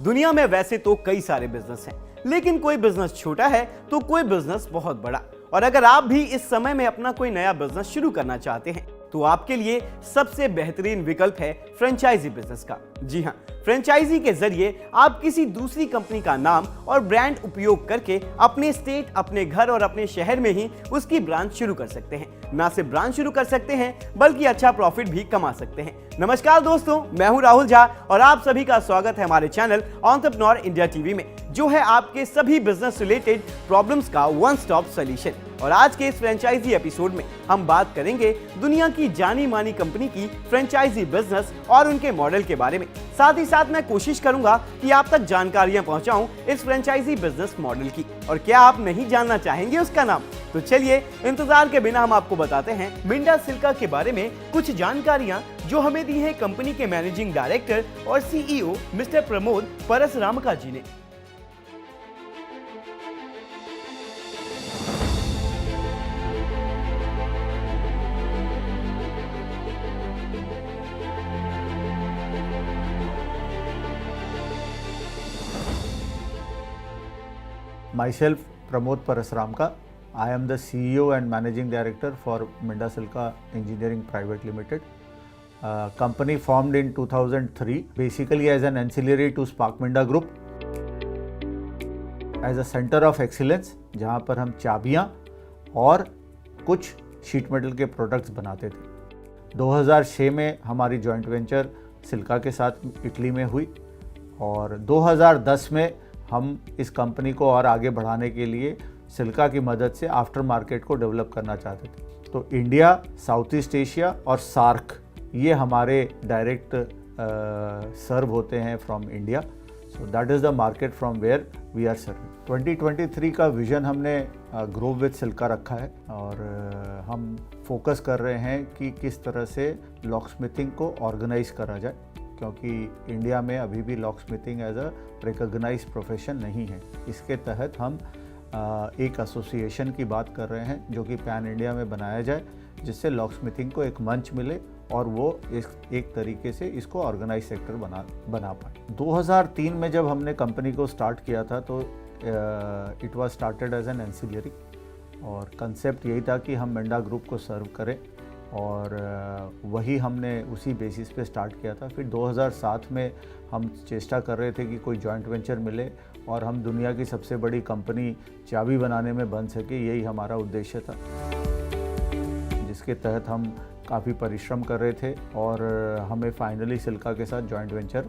दुनिया में वैसे तो कई सारे बिजनेस हैं, लेकिन कोई बिजनेस छोटा है तो कोई बिजनेस बहुत बड़ा। और अगर आप भी इस समय में अपना कोई नया बिजनेस शुरू करना चाहते हैं तो आपके लिए सबसे बेहतरीन विकल्प है फ्रेंचाइजी बिजनेस का। जी हां, फ्रेंचाइजी के जरिए आप किसी दूसरी कंपनी का नाम और ब्रांड उपयोग करके अपने स्टेट, अपने घर और अपने शहर में ही उसकी ब्रांच शुरू कर सकते हैं। ना सिर्फ ब्रांच शुरू कर सकते हैं बल्कि अच्छा प्रॉफिट भी कमा सकते हैं। नमस्कार दोस्तों, मैं हूं राहुल झा और आप सभी का स्वागत है हमारे चैनल एंटरप्रेन्योर इंडिया टीवी में, जो है आपके सभी बिजनेस रिलेटेड प्रॉब्लम्स का वन स्टॉप सॉल्यूशन। और आज के इस फ्रेंचाइजी एपिसोड में हम बात करेंगे दुनिया की जानी मानी कंपनी की फ्रेंचाइजी बिजनेस और उनके मॉडल के बारे में। साथ ही साथ मैं कोशिश करूंगा कि आप तक जानकारियां पहुंचाऊं इस फ्रेंचाइजी बिजनेस मॉडल की। और क्या आप नहीं जानना चाहेंगे उसका नाम? तो चलिए इंतजार के बिना हम आपको बताते हैं मिंडा सिल्का के बारे में कुछ जानकारियां जो हमें दी है कंपनी के मैनेजिंग डायरेक्टर और सीईओ मिस्टर प्रमोद परसरामका जी ने। Myself, Pramod Parasramka. I am the CEO and Managing Director for Minda Silka Engineering Private Limited. Company formed in 2003, basically as an ancillary to Spark Minda Group. As a center of excellence, जहाँ पर हम चाबियाँ और कुछ sheet metal के products बनाते थे। 2006 में हमारी जॉइंट वेंचर सिल्का के साथ इटली में हुई और 2010 में हम इस कंपनी को और आगे बढ़ाने के लिए सिल्का की मदद से आफ्टर मार्केट को डेवलप करना चाहते थे। तो इंडिया, साउथ ईस्ट एशिया और सार्क ये हमारे डायरेक्ट सर्व होते हैं from India. So that is the market from where we are serving. 2023 का विज़न हमने ग्रो विद सिल्का रखा है और हम फोकस कर रहे हैं कि किस तरह से लॉक स्मिथिंग को ऑर्गेनाइज करा जाए, क्योंकि इंडिया में अभी भी locksmithing as a recognised profession नहीं है। इसके तहत हम एक एसोसिएशन की बात कर रहे हैं जो कि पैन इंडिया में बनाया जाए, जिससे लॉक स्मिथिंग को एक मंच मिले और वो एक तरीके से इसको ऑर्गेनाइज सेक्टर बना पाए। 2003 में जब हमने कंपनी को स्टार्ट किया था तो it was started as an ancillary और कंसेप्ट यही था कि हम मिंडा ग्रुप को सर्व करें और वही हमने उसी बेसिस पे स्टार्ट किया था। फिर 2007 में हम चेष्टा कर रहे थे कि कोई जॉइंट वेंचर मिले और हम दुनिया की सबसे बड़ी कंपनी चाबी बनाने में बन सके, यही हमारा उद्देश्य था, जिसके तहत हम काफ़ी परिश्रम कर रहे थे और हमें फाइनली सिल्का के साथ जॉइंट वेंचर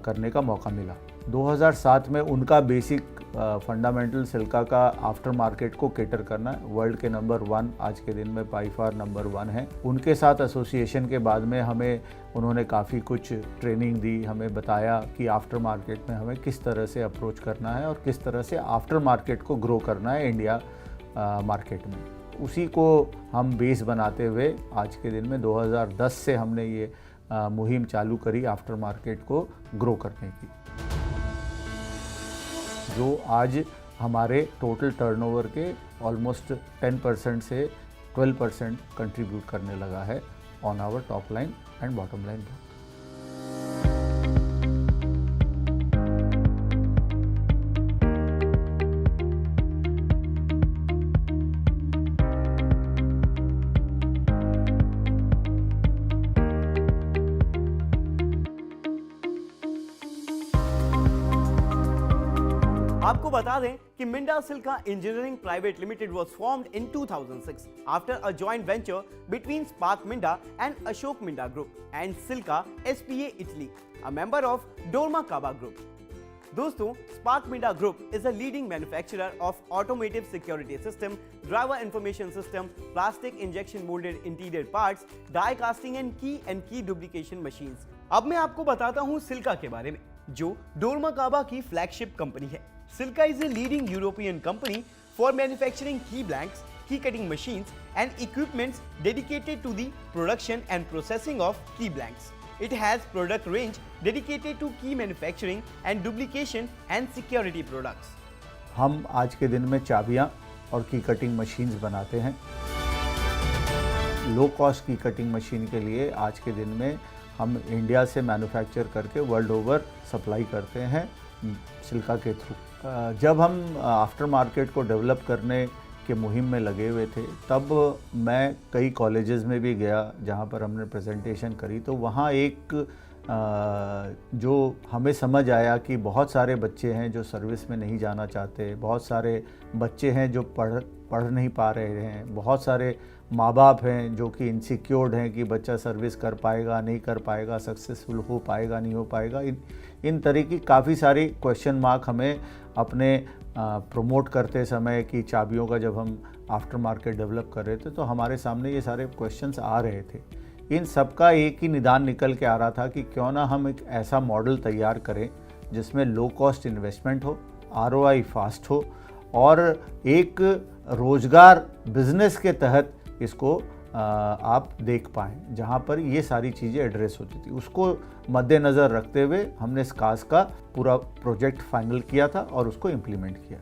करने का मौका मिला। 2007 में उनका बेसिक फंडामेंटल सिल्का का आफ्टर मार्केट को केटर करना वर्ल्ड के नंबर 1 आज के दिन में बाई फार नंबर 1 है। उनके साथ एसोसिएशन के बाद में हमें उन्होंने काफ़ी कुछ ट्रेनिंग दी, हमें बताया कि आफ्टर मार्केट में हमें किस तरह से अप्रोच करना है और किस तरह से आफ्टर मार्केट को ग्रो करना है इंडिया मार्केट में। उसी को हम बेस बनाते हुए आज के दिन में 2010 से हमने ये मुहिम चालू करी आफ्टर मार्केट को ग्रो करने की, जो आज हमारे टोटल टर्नओवर के ऑलमोस्ट 10% से 12% कंट्रीब्यूट करने लगा है on our top line and bottom line. आपको बता दें कि Minda Silca engineering private limited was formed in 2006 after a joint venture between Spark Minda and Ashok Minda Group and Silka SPA Italy, a member of Dormakaba Group. दोस्तों, Spark Minda Group is a leading manufacturer of automotive security system, driver information system, plastic injection molded interior parts, die casting and key duplication machines. अब मैं आपको बताता हूँ सिल्का के बारे में, जो डोरमाकाबा की फ्लैगशिप कंपनी है। Silka is a leading European company for manufacturing key blanks, key cutting machines and equipments dedicated to the production and processing of key blanks. It has product range dedicated to key manufacturing and duplication and security products. हम आज के दिन में चाबियाँ और की cutting machines बनाते हैं। Low cost की कटिंग मशीन के लिए आज के दिन में हम इंडिया से मैन्युफैक्चर करके वर्ल्ड ओवर सप्लाई करते हैं सिल्का के थ्रू। जब हम आफ्टर मार्केट को डेवलप करने के मुहिम में लगे हुए थे, तब मैं कई कॉलेजेस में भी गया जहाँ पर हमने प्रेजेंटेशन करी। तो वहाँ एक जो हमें समझ आया कि बहुत सारे बच्चे हैं जो सर्विस में नहीं जाना चाहते, बहुत सारे बच्चे हैं जो पढ़ नहीं पा रहे हैं, बहुत सारे माँ बाप हैं जो कि इनसिक्योर्ड हैं कि बच्चा सर्विस कर पाएगा नहीं कर पाएगा, सक्सेसफुल हो पाएगा नहीं हो पाएगा। इन तरह की काफ़ी सारी क्वेश्चन मार्क हमें अपने प्रमोट करते समय कि चाबियों का जब हम आफ्टर मार्केट डेवलप कर रहे थे तो हमारे सामने ये सारे क्वेश्चंस आ रहे थे। इन सब का एक ही निदान निकल के आ रहा था कि क्यों ना हम एक ऐसा मॉडल तैयार करें जिसमें लो कॉस्ट इन्वेस्टमेंट हो, ROI फास्ट हो और एक रोज़गार बिजनेस के तहत इसको आप देख पाएँ, जहाँ पर ये सारी चीज़ें एड्रेस होती थी। उसको मद्देनज़र रखते हुए हमने स्कास का पूरा प्रोजेक्ट फाइनल किया था और उसको इम्प्लीमेंट किया।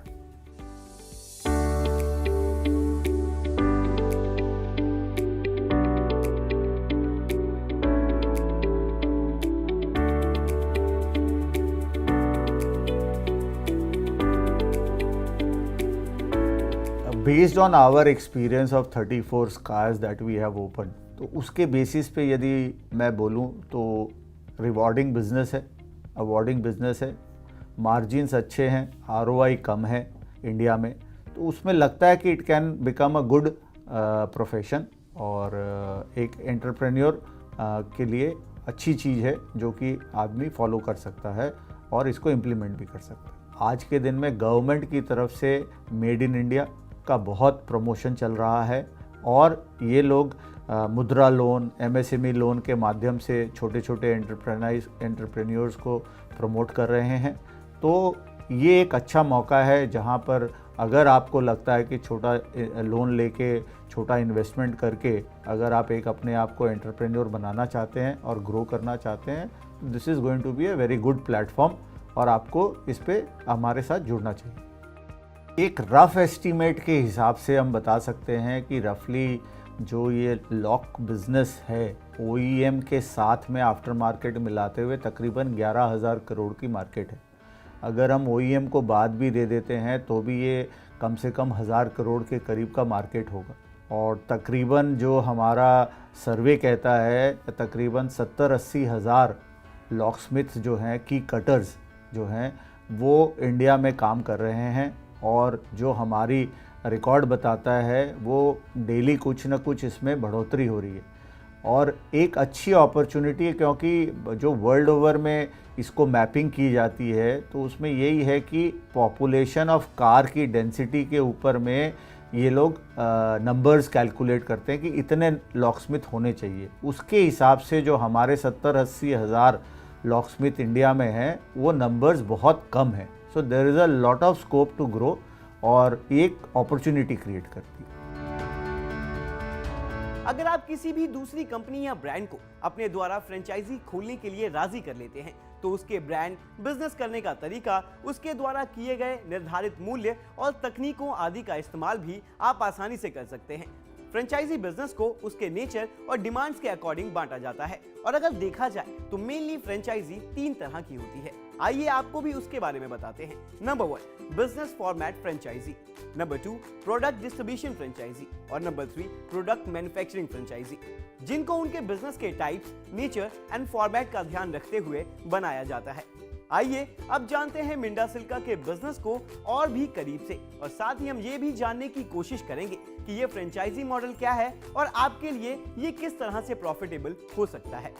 Based on our experience of 34 स्कास दैट वी हैव ओपन, तो उसके बेसिस पे यदि मैं बोलूं तो रिवॉर्डिंग बिजनेस है, अवॉर्डिंग बिजनेस है, मार्जिन्स अच्छे हैं, ROI कम है इंडिया में, तो उसमें लगता है कि it can become a good profession और एक एंटरप्रेन्योर के लिए अच्छी चीज़ है जो कि आदमी फॉलो कर सकता है और इसको इम्प्लीमेंट भी कर सकता है। आज के दिन में गवर्नमेंट की तरफ से मेड इन इंडिया का बहुत प्रमोशन चल रहा है और ये लोग मुद्रा लोन, MSME लोन के माध्यम से छोटे छोटे एंटरप्रेन्योर्स को प्रमोट कर रहे हैं। तो ये एक अच्छा मौका है जहां पर अगर आपको लगता है कि छोटा लोन लेके, छोटा इन्वेस्टमेंट करके अगर आप एक अपने आप को एंटरप्रेन्योर बनाना चाहते हैं और ग्रो करना चाहते हैं, this is going to be a very good platform और आपको इस पर हमारे साथ जुड़ना चाहिए। एक रफ़ एस्टीमेट के हिसाब से हम बता सकते हैं कि रफली जो ये लॉक बिज़नेस है OEM के साथ में आफ्टर मार्केट मिलाते हुए तकरीबन 11,000 करोड़ की मार्केट है। अगर हम OEM को बाद भी दे देते हैं तो भी ये कम से कम 1,000 करोड़ के करीब का मार्केट होगा और तकरीबन जो हमारा सर्वे कहता है तकरीबन 70-80 हज़ार लॉकस्मिथ जो हैं, की कटर्स जो हैं, वो इंडिया में काम कर रहे हैं और जो हमारी रिकॉर्ड बताता है वो डेली कुछ ना कुछ इसमें बढ़ोतरी हो रही है और एक अच्छी अपॉर्चुनिटी है क्योंकि जो वर्ल्ड ओवर में इसको मैपिंग की जाती है तो उसमें यही है कि पॉपुलेशन ऑफ कार की डेंसिटी के ऊपर में ये लोग नंबर्स कैलकुलेट करते हैं कि इतने लॉकस्मिथ होने चाहिए। उसके हिसाब से जो हमारे 70-80 हज़ार लॉकस्मिथ इंडिया में हैं वो नंबर्स बहुत कम हैं। So there is a lot of scope to grow और एक अपॉर्चुनिटी क्रिएट करती है। अगर आप किसी भी दूसरी कंपनी या ब्रांड को अपने द्वारा फ्रेंचाइजी खोलने के लिए राजी कर लेते हैं तो उसके ब्रांड, बिजनेस करने का तरीका, उसके द्वारा किए गए निर्धारित मूल्य और तकनीकों आदि का इस्तेमाल भी आप आसानी से कर सकते हैं। फ्रेंचाइजी बिजनेस को उसके नेचर और डिमांड्स के अकॉर्डिंग बांटा जाता है और अगर देखा जाए तो मेनली फ्रेंचाइजी 3 तरह की होती है। आइए आपको भी उसके बारे में बताते हैं। Number 1 business format franchisee, number 2 product distribution franchisee और नंबर 3 प्रोडक्ट मैन्युफैक्चरिंग फ्रेंचाइजी, जिनको उनके बिजनेस के टाइप्स, नेचर एंड फॉर्मेट का ध्यान रखते हुए बनाया जाता है। आइए अब जानते हैं मिंडा सिल्का के बिजनेस को और भी करीब से और साथ ही हम ये भी जानने की कोशिश करेंगे कि ये फ्रेंचाइजी मॉडल क्या है और आपके लिए ये किस तरह से प्रॉफिटेबल हो सकता है।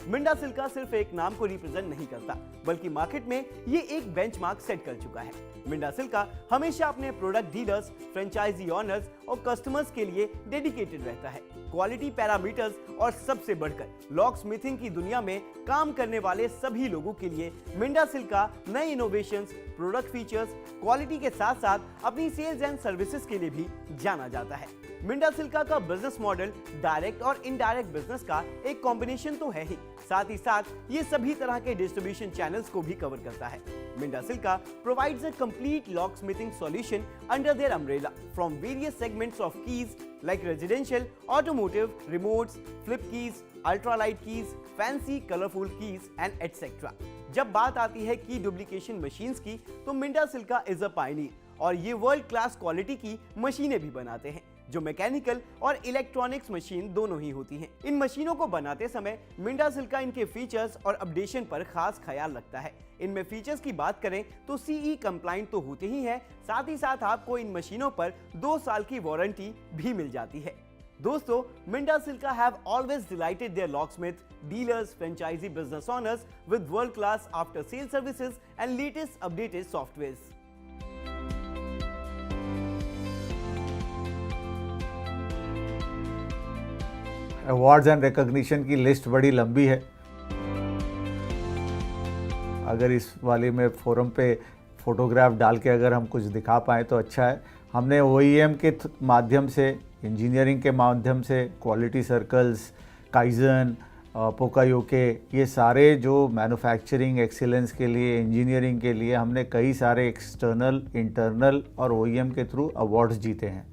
मिंडा सिल्का सिर्फ एक नाम को रिप्रेजेंट नहीं करता बल्कि मार्केट में ये एक बेंचमार्क सेट कर चुका है। मिंडा सिल्का हमेशा अपने प्रोडक्ट डीलर्स, फ्रेंचाइजी ऑनर्स और कस्टमर्स के लिए डेडिकेटेड रहता है। क्वालिटी पैरामीटर्स और सबसे बढ़कर लॉक स्मिथिंग की दुनिया में काम करने वाले सभी लोगों के लिए मिंडा सिल्का नए इनोवेशंस, प्रोडक्ट फीचर्स, क्वालिटी के साथ साथ अपनी सेल्स एंड सर्विसेज के लिए भी जाना जाता है। मिंडा सिल्का का बिजनेस मॉडल डायरेक्ट और इनडायरेक्ट बिजनेस का एक कॉम्बिनेशन तो है ही, साथ ही साथ ये सभी तरह के डिस्ट्रीब्यूशन चैनल्स को भी कवर करता है। Minda Chilka provides a complete locksmithing solution under their umbrella from various segments of keys like residential, automotive, remotes, flip keys, ultralight keys, fancy colorful keys and etc. जब बात आती है की डुप्लीकेशन मशीन्स की, तो Minda Chilka is a Pioneer और ये world class quality की मशीनें भी बनाते हैं जो मैकेनिकल और इलेक्ट्रॉनिक्स मशीन दोनों ही होती हैं। इन मशीनों को बनाते समय मिंडा सिल्का इनके फीचर्स और अपडेशन पर खास ख्याल रखता है। इनमें फीचर्स की बात करें तो CE कंप्लाइंट तो होते ही है, साथ ही साथ आपको इन मशीनों पर 2 साल की वारंटी भी मिल जाती है। दोस्तों, Minda Silca have always delighted their locksmith, dealers, franchisee business owners with world class after sale services and latest updated softwares. Awards and recognition की लिस्ट बड़ी लंबी है। अगर इस वाले में फोरम पे फोटोग्राफ डाल के अगर हम कुछ दिखा पाएँ तो अच्छा है। हमने OEM के माध्यम से, इंजीनियरिंग के माध्यम से, क्वालिटी सर्कल्स, काइजन, पोकायोके, ये सारे जो मैन्युफैक्चरिंग एक्सीलेंस के लिए, इंजीनियरिंग के लिए हमने कई सारे एक्सटर्नल, इंटरनल और OEM के थ्रू अवार्ड्स जीते हैं।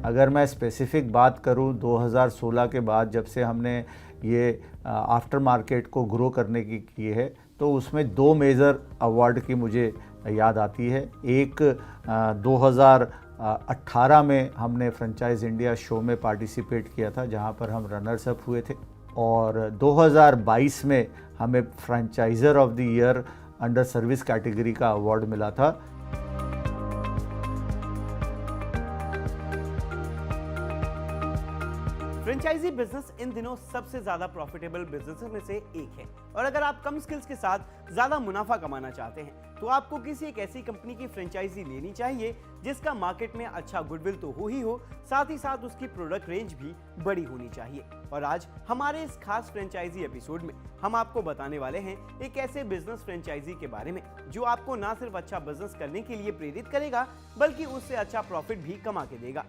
अगर मैं स्पेसिफिक बात करूं 2016 के बाद जब से हमने ये आफ्टर मार्केट को ग्रो करने की है, तो उसमें 2 मेजर अवार्ड की मुझे याद आती है। एक 2018 में हमने फ्रेंचाइज इंडिया शो में पार्टिसिपेट किया था जहां पर हम रनर्स अप हुए थे, और 2022 में हमें franchisor of the year under service category का अवार्ड मिला था। फ्रेंचाइजी बिजनेस इन दिनों सबसे ज्यादा प्रॉफिटेबल बिजनेस में से एक है, और अगर आप कम स्किल्स के साथ ज्यादा मुनाफा कमाना चाहते हैं तो आपको किसी एक ऐसी कंपनी की फ्रेंचाइजी लेनी चाहिए जिसका मार्केट में अच्छा गुडविल तो हो ही हो, साथ ही साथ उसकी प्रोडक्ट रेंज भी बड़ी होनी चाहिए। और आज हमारे इस खास फ्रेंचाइजी एपिसोड में हम आपको बताने वाले हैं एक ऐसे बिजनेस फ्रेंचाइजी के बारे में जो आपको ना सिर्फ अच्छा बिजनेस करने के लिए प्रेरित करेगा बल्कि उससे अच्छा प्रॉफिट भी कमा के देगा।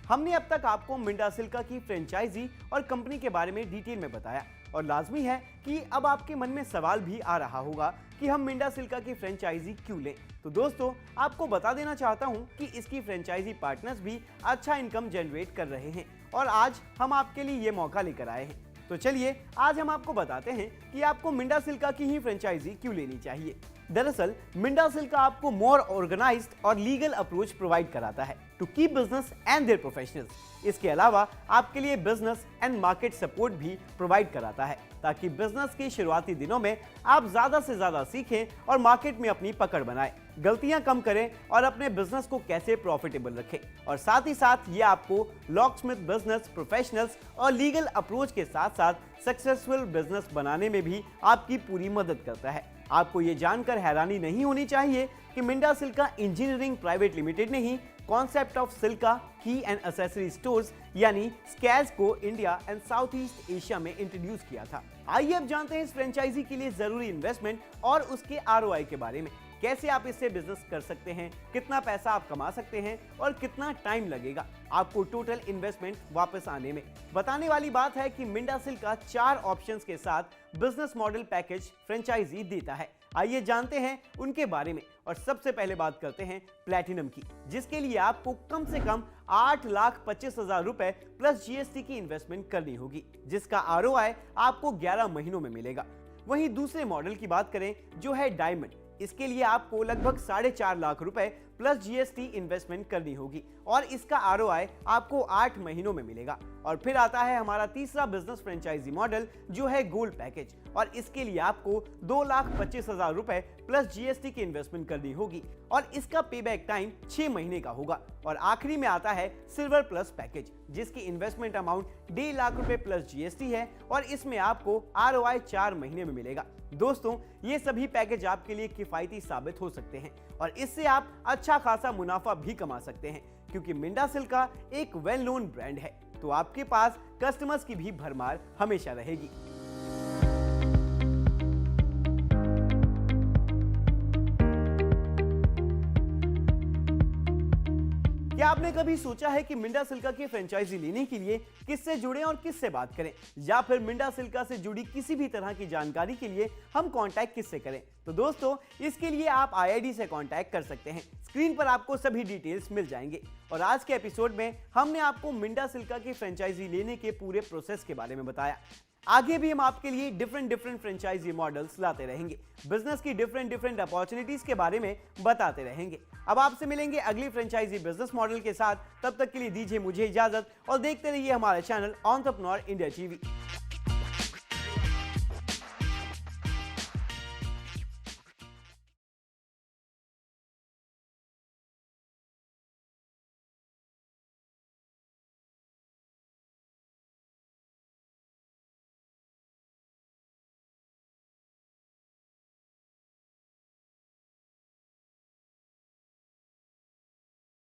हमने अब तक आपको मिंडा सिल्का की फ्रेंचाइजी और कंपनी के बारे में डिटेल में बताया, और लाजमी है कि अब आपके मन में सवाल भी आ रहा होगा कि हम मिंडा सिल्का की फ्रेंचाइजी क्यों लें। तो दोस्तों, आपको बता देना चाहता हूं कि इसकी फ्रेंचाइजी पार्टनर्स भी अच्छा इनकम जनरेट कर रहे हैं और आज हम आपके लिए ये मौका लेकर आए हैं। तो चलिए आज हम आपको बताते हैं कि आपको मिंडा सिल्का की ही फ्रेंचाइजी क्यों लेनी चाहिए। दरअसल मिंडा सिल्का आपको मोर ऑर्गेनाइज्ड और लीगल अप्रोच प्रोवाइड कराता है to keep business and their professionals. इसके अलावा आपके लिए बिजनेस एंड मार्केट सपोर्ट भी प्रोवाइड कराता है ताकि बिजनेस के शुरुआती दिनों में आप ज्यादा से ज्यादा सीखें और मार्केट में अपनी पकड़ बनाएं, गलतियां कम करें और अपने बिजनेस को कैसे प्रॉफिटेबल रखें। और साथ ही साथ ये आपको लॉकस्मिथ बिजनेस प्रोफेशनल्स और लीगल अप्रोच के साथ साथ सक्सेसफुल बिजनेस बनाने में भी आपकी पूरी मदद करता है। आपको ये जानकर हैरानी नहीं होनी चाहिए कि Minda Silca engineering private limited ने ही कॉन्सेप्ट ऑफ सिल्का की एंड एक्सेसरी स्टोर्स यानी स्कैज को India and south east Asia में इंट्रोड्यूस किया था। आइए अब जानते हैं इस फ्रेंचाइजी के लिए जरूरी इन्वेस्टमेंट और उसके ROI के बारे में। कैसे आप इससे बिजनेस कर सकते हैं, कितना पैसा आप कमा सकते हैं और कितना टाइम लगेगा आपको टोटल इन्वेस्टमेंट वापस आने में। बताने वाली बात है कि मिंडा सिल्का 4 ऑप्शंस के साथ बिजनेस मॉडल पैकेज फ्रेंचाइजी देता है। आइए जानते हैं उनके बारे में, और सबसे पहले बात करते हैं प्लैटिनम की, जिसके लिए आपको कम से कम 8,25,000 रुपए प्लस GST की इन्वेस्टमेंट करनी होगी, जिसका ROI आपको 11 महीनों में मिलेगा। वहीं दूसरे मॉडल की बात करें जो है डायमंड, इसके लिए आपको लगभग 4.5 लाख रुपए प्लस GST इन्वेस्टमेंट करनी होगी और इसका ROI आपको 8 महीनों में मिलेगा। और फिर आता है हमारा तीसरा बिजनेस फ्रेंचाइजी मॉडल जो है गोल्ड पैकेज, और इसके लिए आपको 2,25,000 रुपए प्लस GST की इन्वेस्टमेंट करनी होगी और इसका पेबैक टाइम 6 महीने का होगा। और आखिरी में आता है सिल्वर प्लस पैकेज, जिसकी इन्वेस्टमेंट अमाउंट 1.5 लाख रुपए प्लस GST है और इसमें आपको ROI 4 महीने में मिलेगा। दोस्तों, ये सभी पैकेज आपके लिए किफायती साबित हो सकते हैं और इससे आप अच्छा खासा मुनाफा भी कमा सकते हैं, क्योंकि मिंडा सिल्का एक वेल नोन ब्रांड है, तो आपके पास कस्टमर्स की भी भरमार हमेशा रहेगी। क्या आपने कभी सोचा है कि मिंडा सिल्का की फ्रेंचाइजी लेने के लिए किससे जुड़ें और किससे बात करें, या फिर मिंडा सिल्का से जुड़ी किसी भी तरह की जानकारी के लिए हम कांटेक्ट किससे करें? तो दोस्तों, इसके लिए आप IID से कांटेक्ट कर सकते हैं। स्क्रीन पर आपको सभी डिटेल्स मिल जाएंगे। और आज के एपिसोड में हमने आपको मिंडा सिल्का की फ्रेंचाइजी लेने के पूरे प्रोसेस के बारे में बताया। आगे भी हम आपके लिए डिफरेंट फ्रेंचाइजी मॉडल्स लाते रहेंगे, बिजनेस की डिफरेंट अपॉर्चुनिटीज के बारे में बताते रहेंगे। अब आपसे मिलेंगे अगली फ्रेंचाइजी बिजनेस मॉडल के साथ। तब तक के लिए दीजिए मुझे इजाजत और देखते रहिए हमारा चैनल एंटरप्रेन्योर इंडिया टीवी।